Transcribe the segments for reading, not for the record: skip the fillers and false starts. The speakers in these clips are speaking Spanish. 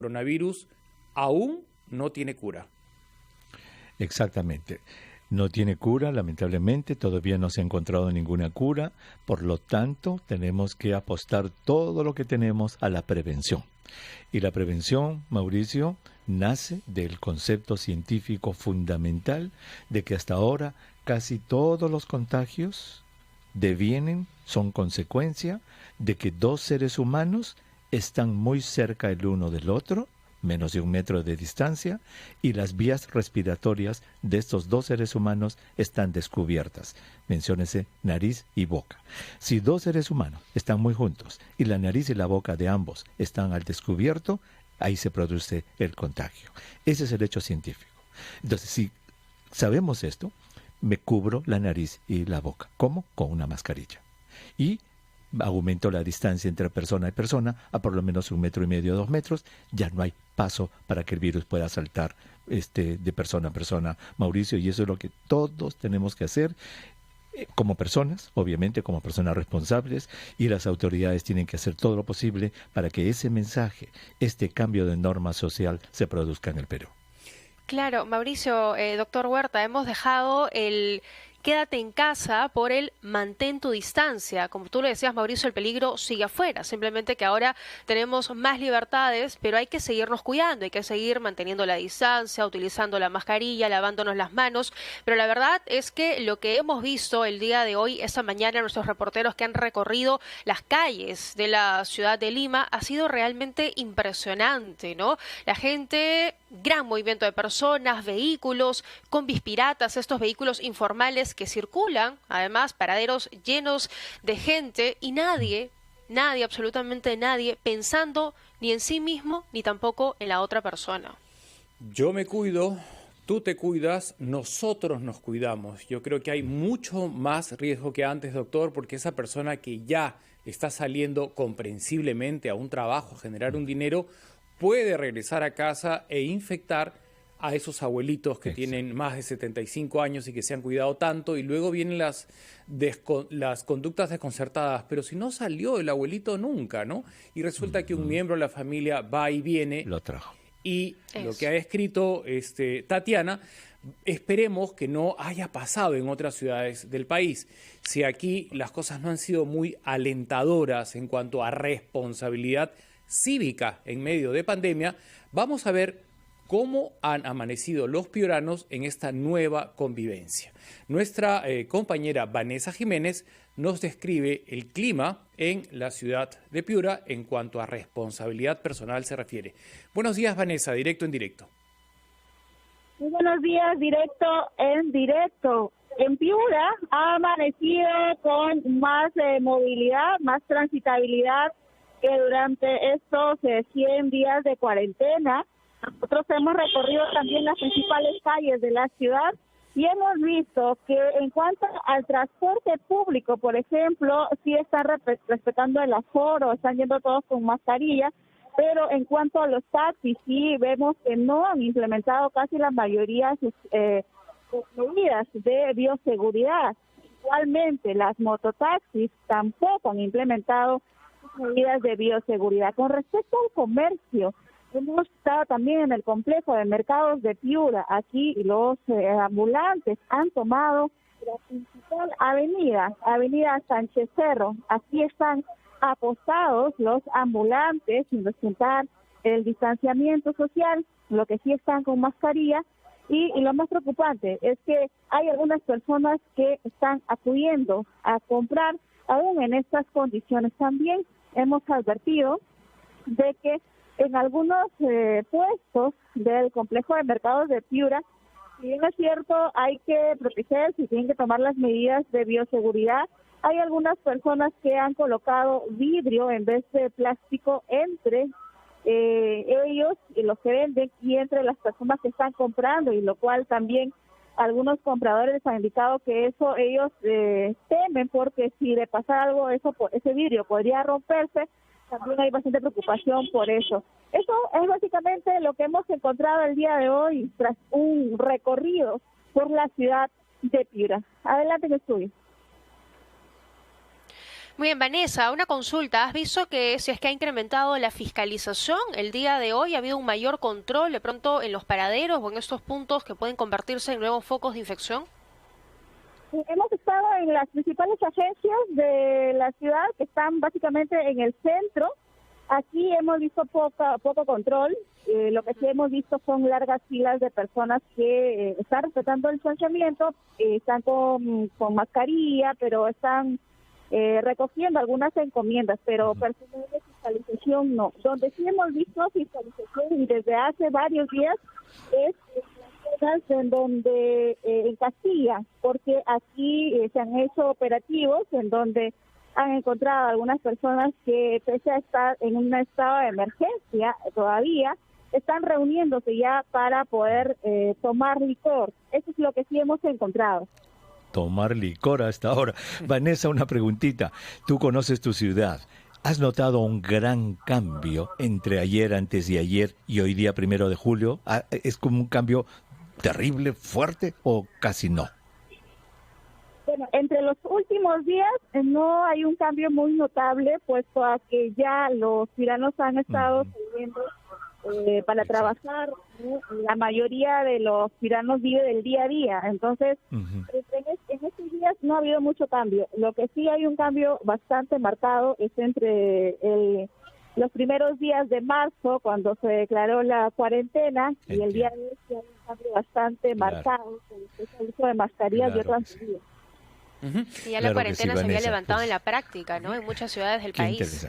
coronavirus aún no tiene cura. Exactamente. No tiene cura, lamentablemente, todavía no se ha encontrado ninguna cura, por lo tanto, tenemos que apostar todo lo que tenemos a la prevención. Y la prevención, Mauricio, nace del concepto científico fundamental de que hasta ahora casi todos los contagios son consecuencia de que dos seres humanos están muy cerca el uno del otro, menos de 1 metro de distancia, y las vías respiratorias de estos dos seres humanos están descubiertas. Menciónese nariz y boca. Si dos seres humanos están muy juntos y la nariz y la boca de ambos están al descubierto, ahí se produce el contagio. Ese es el hecho científico. Entonces, si sabemos esto, me cubro la nariz y la boca. ¿Cómo? Con una mascarilla. Y aumento la distancia entre persona y persona a por lo menos 1,5 metros, 2 metros. Ya no hay paso para que el virus pueda saltar de persona a persona, Mauricio, y eso es lo que todos tenemos que hacer como personas, obviamente como personas responsables, y las autoridades tienen que hacer todo lo posible para que ese mensaje, este cambio de norma social se produzca en el Perú. Claro, Mauricio, doctor Huerta, hemos dejado el quédate en casa por el mantén tu distancia. Como tú lo decías, Mauricio, el peligro sigue afuera. Simplemente que ahora tenemos más libertades, pero hay que seguirnos cuidando, hay que seguir manteniendo la distancia, utilizando la mascarilla, lavándonos las manos. Pero la verdad es que lo que hemos visto el día de hoy, esta mañana, nuestros reporteros que han recorrido las calles de la ciudad de Lima, ha sido realmente impresionante, ¿no? La gente, gran movimiento de personas, vehículos, combis piratas, estos vehículos informales que circulan, además paraderos llenos de gente y nadie, absolutamente nadie, pensando ni en sí mismo ni tampoco en la otra persona. Yo me cuido, tú te cuidas, nosotros nos cuidamos. Yo creo que hay mucho más riesgo que antes, doctor, porque esa persona que ya está saliendo comprensiblemente a un trabajo, a generar un dinero, puede regresar a casa e infectar a esos abuelitos que tienen más de 75 años y que se han cuidado tanto, y luego vienen las conductas desconcertadas. Pero si no salió el abuelito nunca, ¿no? Y resulta que un miembro de la familia va y viene. Lo trajo. Y lo que ha escrito Tatiana, esperemos que no haya pasado en otras ciudades del país. Si aquí las cosas no han sido muy alentadoras en cuanto a responsabilidad cívica en medio de pandemia, vamos a ver cómo han amanecido los pioranos en esta nueva convivencia. Nuestra compañera Vanessa Jiménez nos describe el clima en la ciudad de Piura en cuanto a responsabilidad personal se refiere. Buenos días, Vanessa, directo en directo. Muy buenos días, directo en directo. En Piura ha amanecido con más movilidad, más transitabilidad que durante estos 100 días de cuarentena. Nosotros hemos recorrido también las principales calles de la ciudad y hemos visto que en cuanto al transporte público, por ejemplo, sí están respetando el aforo, están yendo todos con mascarilla, pero en cuanto a los taxis, sí vemos que no han implementado casi la mayoría sus medidas de bioseguridad. Igualmente, las mototaxis tampoco han implementado sus medidas de bioseguridad. Con respecto al comercio, hemos estado también en el complejo de mercados de Piura. Aquí los ambulantes han tomado la principal avenida Sánchez Cerro. Aquí están apostados los ambulantes sin respetar el distanciamiento social, lo que sí están con mascarilla. Y lo más preocupante es que hay algunas personas que están acudiendo a comprar aún en estas condiciones. También hemos advertido de que en algunos puestos del complejo de mercados de Piura, si bien es cierto, hay que protegerse y tienen que tomar las medidas de bioseguridad, hay algunas personas que han colocado vidrio en vez de plástico entre ellos y los que venden y entre las personas que están comprando, y lo cual también algunos compradores han indicado que eso ellos temen, porque si le pasa algo, ese vidrio podría romperse. También hay bastante preocupación por eso. Eso es básicamente lo que hemos encontrado el día de hoy tras un recorrido por la ciudad de Piura. Adelante en el estudio. Muy bien, Vanessa, una consulta. ¿Has visto que si es que ha incrementado la fiscalización el día de hoy, ha habido un mayor control de pronto en los paraderos o en estos puntos que pueden convertirse en nuevos focos de infección? Hemos estado en las principales agencias de la ciudad, que están básicamente en el centro. Aquí hemos visto poco control. Lo que sí hemos visto son largas filas de personas que están respetando el distanciamiento, están con mascarilla, pero están recogiendo algunas encomiendas, pero personal de fiscalización no. Donde sí hemos visto fiscalización y desde hace varios días es en donde en Castilla, porque aquí se han hecho operativos en donde han encontrado algunas personas que, pese a estar en un estado de emergencia todavía, están reuniéndose ya para poder tomar licor. Eso es lo que sí hemos encontrado. Tomar licor hasta ahora. Vanessa, una preguntita. Tú conoces tu ciudad. ¿Has notado un gran cambio entre ayer, antes de ayer y hoy día 1 de julio? ¿Es como un cambio terrible, fuerte o casi no? Bueno, entre los últimos días no hay un cambio muy notable, puesto a que ya los ciudadanos han estado saliendo para trabajar, ¿no? La mayoría de los ciudadanos vive del día a día, entonces en estos días no ha habido mucho cambio. Lo que sí hay un cambio bastante marcado es entre los primeros días de marzo, cuando se declaró la cuarentena, y el día de hoy sí hay un cambio bastante marcado con el uso de mascarillas y otras medidas. Y ya la cuarentena se había levantado en la práctica, ¿no? En muchas ciudades del país.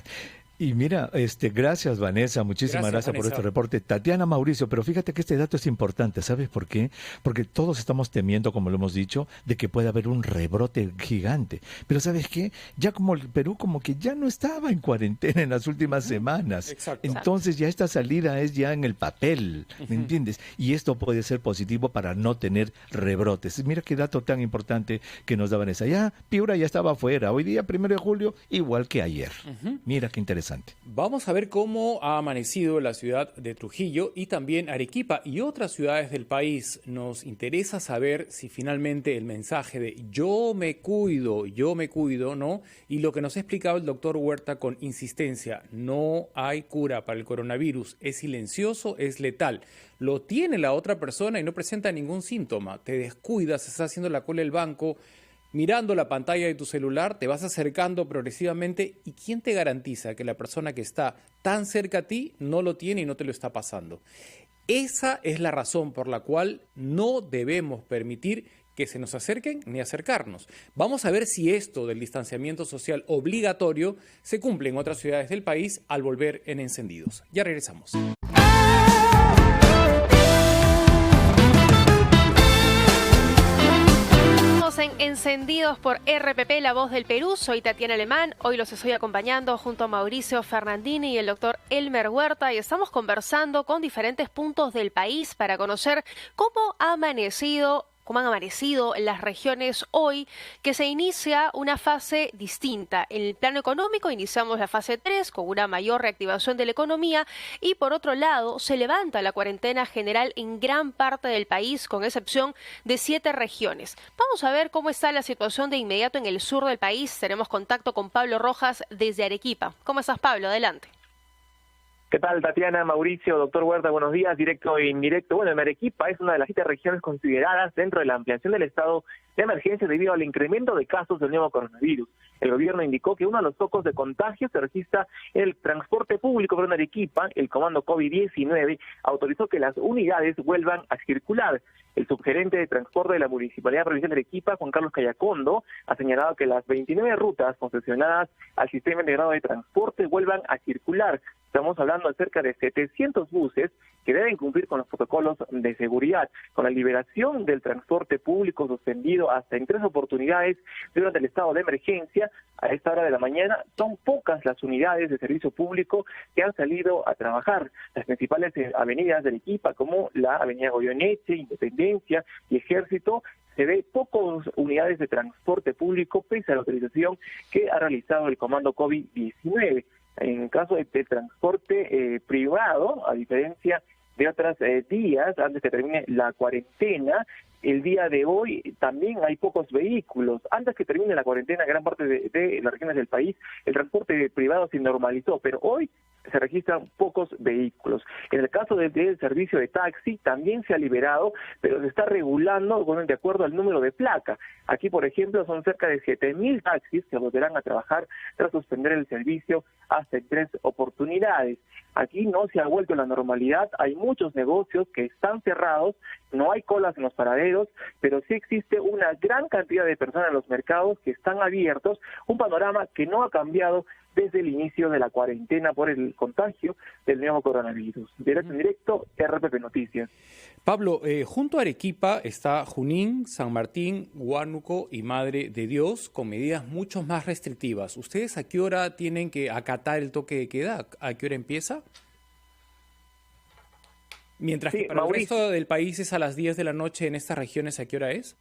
Y mira, gracias Vanessa, muchísimas gracias por este reporte. Tatiana, Mauricio, pero fíjate que este dato es importante, ¿sabes por qué? Porque todos estamos temiendo, como lo hemos dicho, de que pueda haber un rebrote gigante. Pero ¿sabes qué? Ya como el Perú como que ya no estaba en cuarentena en las últimas semanas. Exacto. Entonces ya esta salida es ya en el papel, ¿me entiendes? Y esto puede ser positivo para no tener rebrotes. Mira qué dato tan importante que nos da Vanessa. Ya Piura ya estaba afuera, hoy día 1 de julio, igual que ayer. Mira qué interesante. Vamos a ver cómo ha amanecido la ciudad de Trujillo y también Arequipa y otras ciudades del país. Nos interesa saber si finalmente el mensaje de yo me cuido, ¿no? Y lo que nos ha explicado el doctor Huerta con insistencia, no hay cura para el coronavirus, es silencioso, es letal. Lo tiene la otra persona y no presenta ningún síntoma. Te descuidas, estás haciendo la cola del banco, mirando la pantalla de tu celular, te vas acercando progresivamente y ¿quién te garantiza que la persona que está tan cerca a ti no lo tiene y no te lo está pasando? Esa es la razón por la cual no debemos permitir que se nos acerquen ni acercarnos. Vamos a ver si esto del distanciamiento social obligatorio se cumple en otras ciudades del país al volver en Encendidos. Ya regresamos. En Encendidos por RPP, La Voz del Perú. Soy Tatiana Alemán. Hoy los estoy acompañando junto a Mauricio Fernandini y el doctor Elmer Huerta y estamos conversando con diferentes puntos del país para conocer cómo han amanecido las regiones hoy, que se inicia una fase distinta. En el plano económico iniciamos la fase 3 con una mayor reactivación de la economía y por otro lado se levanta la cuarentena general en gran parte del país con excepción de 7 regiones. Vamos a ver cómo está la situación de inmediato en el sur del país. Tenemos contacto con Pablo Rojas desde Arequipa. ¿Cómo estás, Pablo? Adelante. ¿Qué tal, Tatiana, Mauricio, doctor Huerta? Buenos días, directo e indirecto. Bueno, en Arequipa es una de las 7 regiones consideradas dentro de la ampliación del estado de emergencia debido al incremento de casos del nuevo coronavirus. El gobierno indicó que uno de los focos de contagio se registra en el transporte público, pero en Arequipa, el comando COVID-19 autorizó que las unidades vuelvan a circular. El subgerente de transporte de la Municipalidad Provincial de Arequipa, Juan Carlos Cayacondo, ha señalado que las 29 rutas concesionadas al Sistema Integrado de Transporte vuelvan a circular. Estamos hablando de cerca de 700 buses que deben cumplir con los protocolos de seguridad. Con la liberación del transporte público suspendido hasta en 3 oportunidades durante el estado de emergencia, a esta hora de la mañana, son pocas las unidades de servicio público que han salido a trabajar. Las principales avenidas de Arequipa, como la avenida Goyeneche, Independencia y Ejército, se ve pocas unidades de transporte público pese a la autorización que ha realizado el comando COVID-19. En caso de transporte privado, a diferencia de otros días antes que termine la cuarentena, el día de hoy también hay pocos vehículos. Antes que termine la cuarentena, gran parte de las regiones del país, el transporte privado se normalizó, pero hoy se registran pocos vehículos. En el caso del servicio de taxi también se ha liberado, pero se está regulando de acuerdo al número de placa. Aquí, por ejemplo, son cerca de 7.000 taxis que volverán a trabajar tras suspender el servicio hasta en 3 oportunidades. Aquí no se ha vuelto a la normalidad, hay muchos negocios que están cerrados, no hay colas en los paraderos, pero sí existe una gran cantidad de personas en los mercados que están abiertos, un panorama que no ha cambiado desde el inicio de la cuarentena por el contagio del nuevo coronavirus. Directo en directo, RPP Noticias. Pablo, junto a Arequipa está Junín, San Martín, Huánuco y Madre de Dios, con medidas mucho más restrictivas. ¿Ustedes a qué hora tienen que acatar el toque de queda? ¿A qué hora empieza? Mientras que para el resto del país es a las 10 de la noche, en estas regiones, ¿a qué hora es?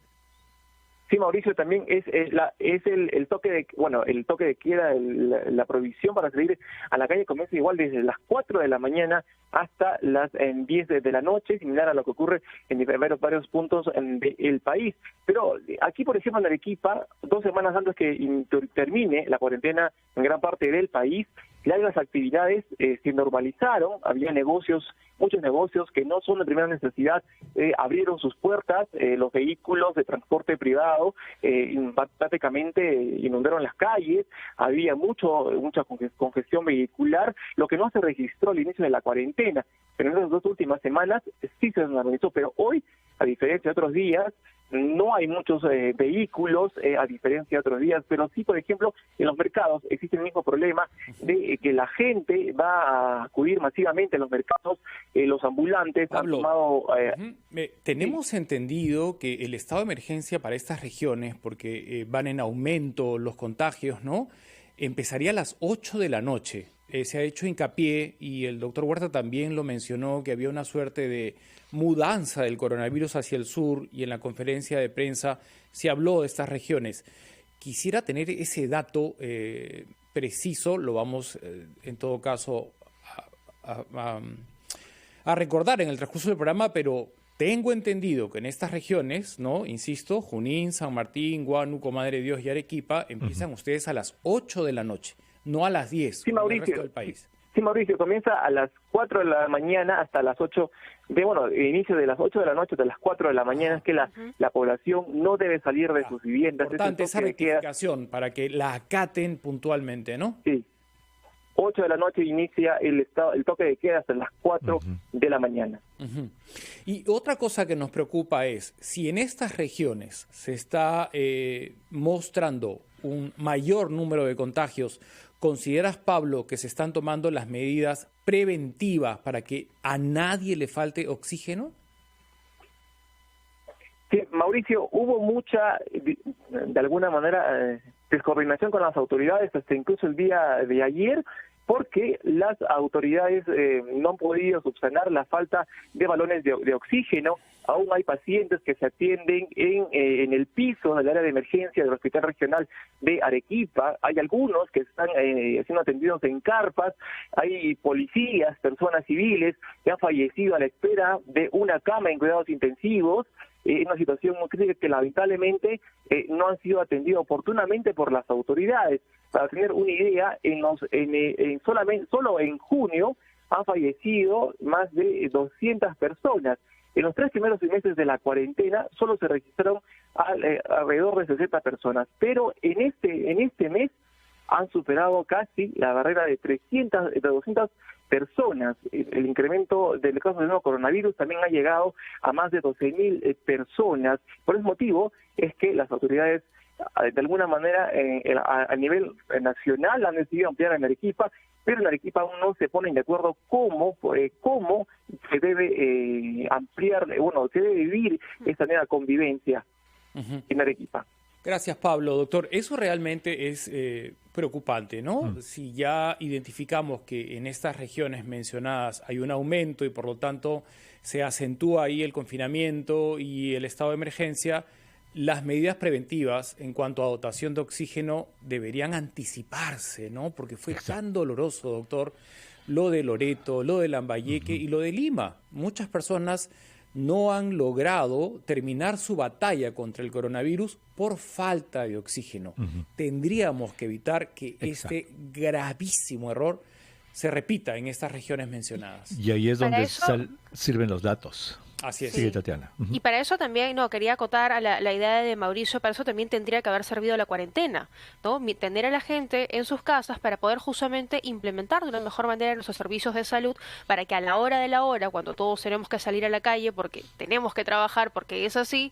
Sí, Mauricio, también es el toque de, el toque de queda, la prohibición para salir a la calle comienza igual desde las 4 de la mañana hasta las 10 de la noche, similar a lo que ocurre en varios puntos del país. Pero aquí, por ejemplo, en Arequipa, 2 semanas antes que termine la cuarentena en gran parte del país, las actividades se normalizaron, había muchos negocios que no son de primera necesidad, abrieron sus puertas, los vehículos de transporte privado prácticamente inundaron las calles, había mucha congestión vehicular, lo que no se registró al inicio de la cuarentena, pero en las 2 últimas semanas sí se normalizó, pero hoy, a diferencia de otros días, no hay muchos vehículos, a diferencia de otros días, pero sí, por ejemplo, en los mercados existe el mismo problema de que la gente va a acudir masivamente a los mercados, los ambulantes Pablo, han tomado... tenemos entendido que el estado de emergencia para estas regiones, porque van en aumento los contagios, ¿no? Empezaría a las 8 de la noche. Se ha hecho hincapié, y el doctor Huerta también lo mencionó, que había una suerte de mudanza del coronavirus hacia el sur, y en la conferencia de prensa se habló de estas regiones. Quisiera tener ese dato preciso, lo vamos en todo caso a recordar en el transcurso del programa, pero tengo entendido que en estas regiones, ¿no? Insisto, Junín, San Martín, Huánuco, Madre de Dios y Arequipa, empiezan ustedes a las 8 de la noche. No a las 10, sí, Mauricio, como el resto del país. Sí, Mauricio, comienza a las 4 de la mañana hasta las 8, inicio de las 8 de la noche hasta las 4 de la mañana, es que la población no debe salir de sus viviendas. Importante esa rectificación para que la acaten puntualmente, ¿no? Sí. 8 de la noche inicia el toque de queda hasta las 4 de la mañana. Y otra cosa que nos preocupa es, si en estas regiones se está mostrando un mayor número de contagios, ¿consideras, Pablo, que se están tomando las medidas preventivas para que a nadie le falte oxígeno? Sí, Mauricio, hubo mucha, de alguna manera, descoordinación con las autoridades, hasta incluso el día de ayer, porque las autoridades no han podido subsanar la falta de balones de oxígeno. Aún hay pacientes que se atienden en el piso del área de emergencia del Hospital Regional de Arequipa. Hay algunos que están siendo atendidos en carpas. Hay policías, personas civiles que han fallecido a la espera de una cama en cuidados intensivos. Una situación muy crítica que lamentablemente no han sido atendidos oportunamente por las autoridades. Para tener una idea, solo en junio han fallecido más de 200 personas. En los 3 primeros meses de la cuarentena solo se registraron alrededor de 60 personas, pero en este mes han superado casi la barrera de 200 personas. El incremento del caso del nuevo coronavirus también ha llegado a más de 12.000 personas. Por ese motivo es que las autoridades, de alguna manera, a nivel nacional han decidido ampliar en Arequipa, pero en Arequipa aún no se ponen de acuerdo cómo se debe ampliar, se debe vivir esta nueva convivencia en Arequipa. Gracias, Pablo. Doctor, eso realmente es preocupante, ¿no? Si ya identificamos que en estas regiones mencionadas hay un aumento y por lo tanto se acentúa ahí el confinamiento y el estado de emergencia, las medidas preventivas en cuanto a dotación de oxígeno deberían anticiparse, ¿no? Porque fue tan doloroso, doctor, lo de Loreto, lo de Lambayeque y lo de Lima. Muchas personas no han logrado terminar su batalla contra el coronavirus por falta de oxígeno. Tendríamos que evitar que este gravísimo error se repita en estas regiones mencionadas. Y ahí es donde sirven los datos. Así es. Sigue, Tatiana. Y para eso también, quería acotar a la idea de Mauricio, para eso también tendría que haber servido la cuarentena, ¿no? Tener a la gente en sus casas para poder justamente implementar de una mejor manera nuestros servicios de salud, para que a la hora de la hora, cuando todos tenemos que salir a la calle porque tenemos que trabajar, porque es así,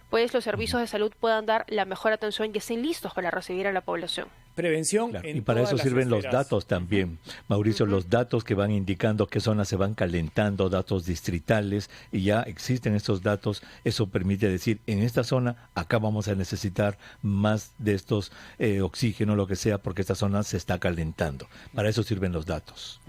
pues los servicios de salud puedan dar la mejor atención y estén listos para recibir a la población. Prevención. Claro, y para eso sirven los datos también, Mauricio, los datos que van indicando qué zonas se van calentando, datos distritales, y ya existen estos datos. Eso permite decir, en esta zona, acá vamos a necesitar más de estos oxígeno, lo que sea, porque esta zona se está calentando. Para eso sirven los datos.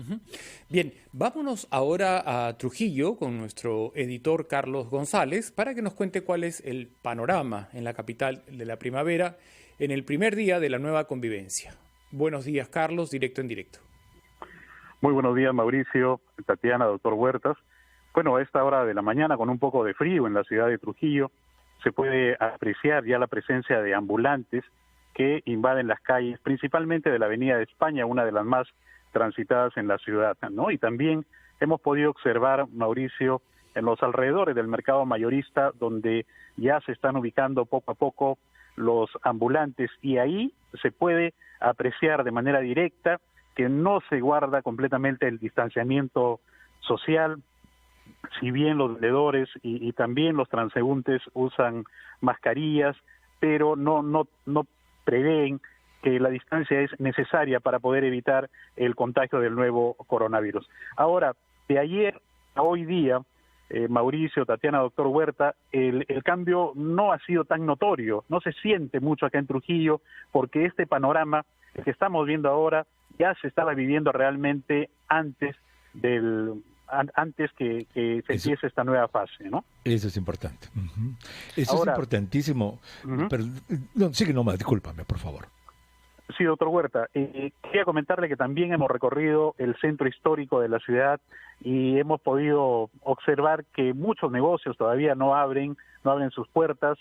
Bien, vámonos ahora a Trujillo con nuestro editor Carlos González para que nos cuente cuál es el panorama en la capital de la primavera en el primer día de la nueva convivencia. Buenos días, Carlos, directo en directo. Muy buenos días, Mauricio, Tatiana, doctor Huertas. Bueno, a esta hora de la mañana, con un poco de frío en la ciudad de Trujillo, se puede apreciar ya la presencia de ambulantes que invaden las calles, principalmente de la Avenida de España, una de las más transitadas en la ciudad, ¿no? Y también hemos podido observar, Mauricio, en los alrededores del mercado mayorista, donde ya se están ubicando poco a poco los ambulantes, y ahí se puede apreciar de manera directa que no se guarda completamente el distanciamiento social, si bien los vendedores y también los transeúntes usan mascarillas, pero no prevén que la distancia es necesaria para poder evitar el contagio del nuevo coronavirus. Ahora, de ayer a hoy día, Mauricio, Tatiana, doctor Huerta, el cambio no ha sido tan notorio, no se siente mucho acá en Trujillo, porque este panorama que estamos viendo ahora ya se estaba viviendo realmente antes que se empiece esta nueva fase, ¿no? Eso es importante. Eso ahora, es importantísimo. Pero, discúlpame, por favor. Sí, doctor Huerta. Quería comentarle que también hemos recorrido el centro histórico de la ciudad y hemos podido observar que muchos negocios todavía no abren sus puertas.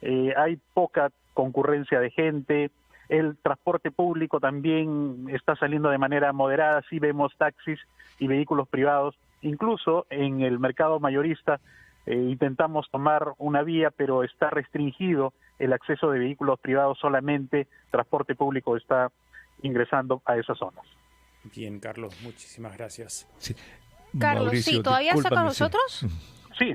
Hay poca concurrencia de gente. El transporte público también está saliendo de manera moderada. Sí vemos taxis y vehículos privados. Incluso en el mercado mayorista intentamos tomar una vía, pero está restringido el acceso de vehículos privados solamente. Transporte público está ingresando a esas zonas. Bien, Carlos, muchísimas gracias. Sí. Carlos, Mauricio, sí, ¿todavía está con nosotros? Sí.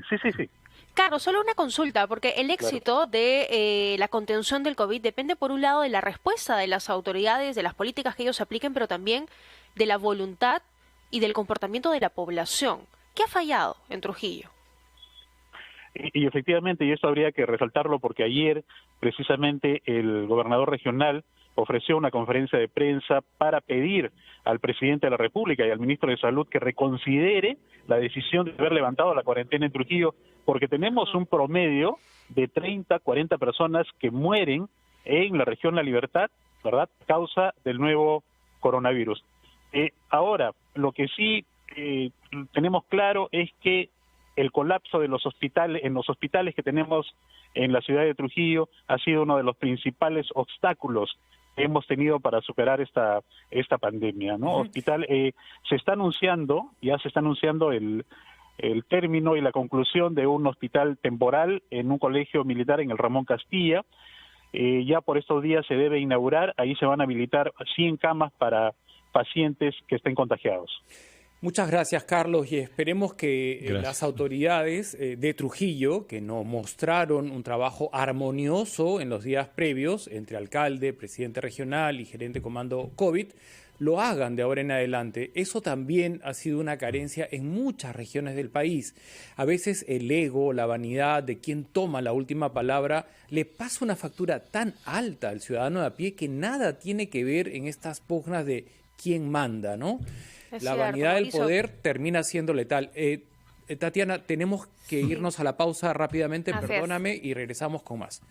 Carlos, solo una consulta, porque el éxito de la contención del COVID depende, por un lado, de la respuesta de las autoridades, de las políticas que ellos apliquen, pero también de la voluntad y del comportamiento de la población. ¿Qué ha fallado en Trujillo? Y efectivamente, y esto habría que resaltarlo porque ayer precisamente el gobernador regional ofreció una conferencia de prensa para pedir al presidente de la República y al ministro de Salud que reconsidere la decisión de haber levantado la cuarentena en Trujillo, porque tenemos un promedio de 30, 40 personas que mueren en la región La Libertad, ¿verdad?, a causa del nuevo coronavirus. Ahora, lo que sí tenemos claro es que el colapso de los hospitales, en los hospitales que tenemos en la ciudad de Trujillo, ha sido uno de los principales obstáculos que hemos tenido para superar esta pandemia, ¿no? Se está anunciando el término y la conclusión de un hospital temporal en un colegio militar en el Ramón Castilla. Ya por estos días se debe inaugurar, ahí se van a habilitar 100 camas para pacientes que estén contagiados. Muchas gracias, Carlos, y esperemos que las autoridades de Trujillo, que nos mostraron un trabajo armonioso en los días previos entre alcalde, presidente regional y gerente comando COVID, lo hagan de ahora en adelante. Eso también ha sido una carencia en muchas regiones del país. A veces el ego, la vanidad de quien toma la última palabra le pasa una factura tan alta al ciudadano de a pie que nada tiene que ver en estas pugnas de quién manda, ¿no? La vanidad del poder termina siendo letal. Tatiana, tenemos que irnos a la pausa rápidamente, perdóname, y regresamos con más.